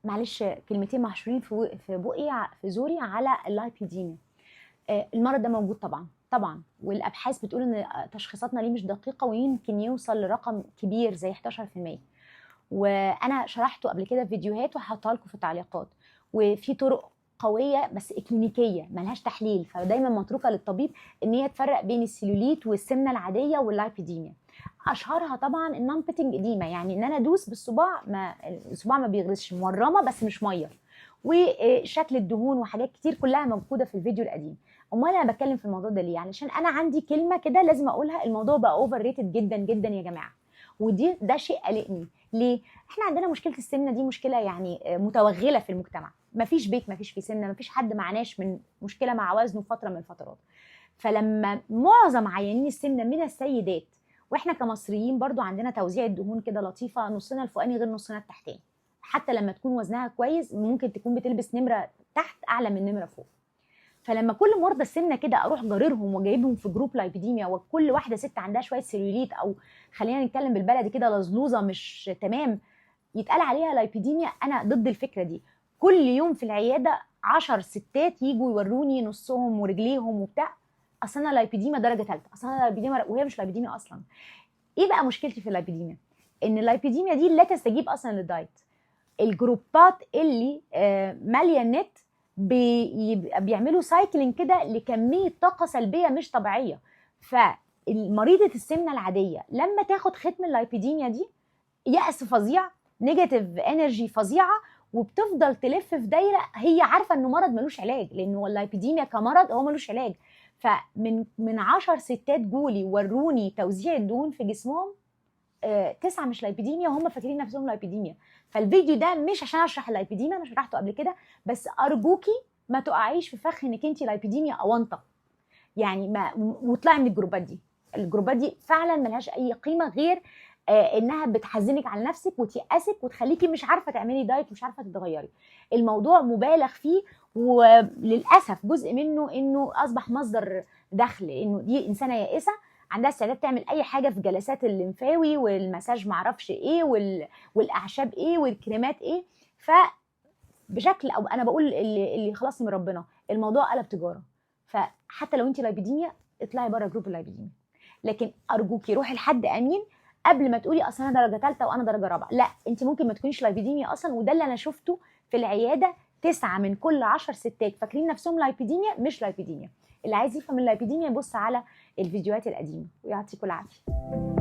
معلش كلمتين محشورين في بقي في زوري على اللايبيديميا. المرض ده موجود طبعا طبعا، والابحاث بتقول ان تشخيصاتنا ليه مش دقيقه ويمكن يوصل لرقم كبير زي 11%. وانا شرحته قبل كده في فيديوهات وهحطها لكم في التعليقات. وفي طرق قويه بس اكلينيكيه ملهاش تحليل، فدايما متروكه للطبيب ان هي تفرق بين السيلوليت والسمنه العاديه واللايبيديميا. اشهرها طبعا النون بيتنج اديما، يعني ان انا ادوس بالصباع ما الصباع ما بيغرسش، مورمه بس مش ميه، وشكل الدهون وحاجات كتير كلها موجوده في الفيديو القديم. امال انا بتكلم في الموضوع ده ليه؟ علشان انا عندي كلمه كده لازم اقولها، الموضوع بقى اوفر ريتد جدا جدا يا جماعه، ده شيء قلقني. ليه؟ احنا عندنا مشكله السمنه دي مشكله يعني متوغله في المجتمع، مفيش بيت مفيش فيه سمنه، مفيش حد معناش من مشكله مع وزنه فتره من الفترات. فلما معظم عيانين السمنه من السيدات، واحنا كمصريين برضو عندنا توزيع الدهون كده لطيفه، نصنا الفوقاني غير نصنا التحتاني، حتى لما تكون وزنها كويس ممكن تكون بتلبس نمره تحت اعلى من نمره فوق. فلما كل مرضى السمنه كده اروح جاررهم وجايبهم في جروب لايبيديميا، وكل واحده ست عندها شويه سيلوليت او خلينا نتكلم بالبلدي كده لزلوزه مش تمام يتقال عليها لايبيديميا، انا ضد الفكره دي. كل يوم في العياده 10 ستات يجوا يوروني نصهم ورجليهم وبتاع، اصل انا لايبيديميا درجه ثالثه، اصل انا لايبيديميا، وهي مش لايبيديميا اصلا. ايه بقى مشكلتي في اللايبيديميا؟ ان اللايبيديميا دي لا تستجيب اصلا للدايت. الجروبات اللي ماليه النت بيعملوا سايكلينج كده لكميه طاقه سلبيه مش طبيعيه. فمريضه السمنه العاديه لما تاخد ختم اللايبيديميا دي، يأس فظيع، نيجاتيف انرجي فظيعه، وبتفضل تلف في دايره. هي عارفه انه مرض ملوش علاج، لانه اللايبيديميا كمرض هو ملوش علاج. فمن 10 ستات جولي وروني توزيع الدهون في جسمهم، 9 مش لايبيديميا وهم فاكرين نفسهم لايبيديميا. فالفيديو ده مش عشان اشرح اللايبيديميا، انا شرحته قبل كده، بس ارجوكي ما تقعيش في فخ انك انت لايبيديميا اونطه. يعني ما وطلعي من الجروبات دي. الجروبات دي فعلا ملهاش اي قيمه غير انها بتحزنك على نفسك وتيأسك وتخليكي مش عارفه تعملي دايت ومش عارفه تتغيري. الموضوع مبالغ فيه، وللاسف جزء منه انه اصبح مصدر دخل، انه دي انسانه يائسه عندها استعداد تعمل اي حاجه في جلسات الليمفاوي والمساج معرفش ايه والاعشاب ايه والكريمات ايه. فبشكل او انا بقول اللي خلصني من ربنا، الموضوع قلب تجاره. فحتى لو انت لايبيديميا اطلعي بره جروب اللايبيديميا، لكن ارجوكي روحي لحد امين قبل ما تقولي اصل انا درجه ثالثه وانا درجه رابعه. لا، انت ممكن ما تكونيش لايبيديميا اصلا، وده اللي انا شفته في العياده. 9 من كل 10 ستات فاكرين نفسهم لايبيديميا مش لايبيديميا. اللي عايز يفهم اللايبيديميا يبص على الفيديوهات القديمه، ويعطيكم العافيه.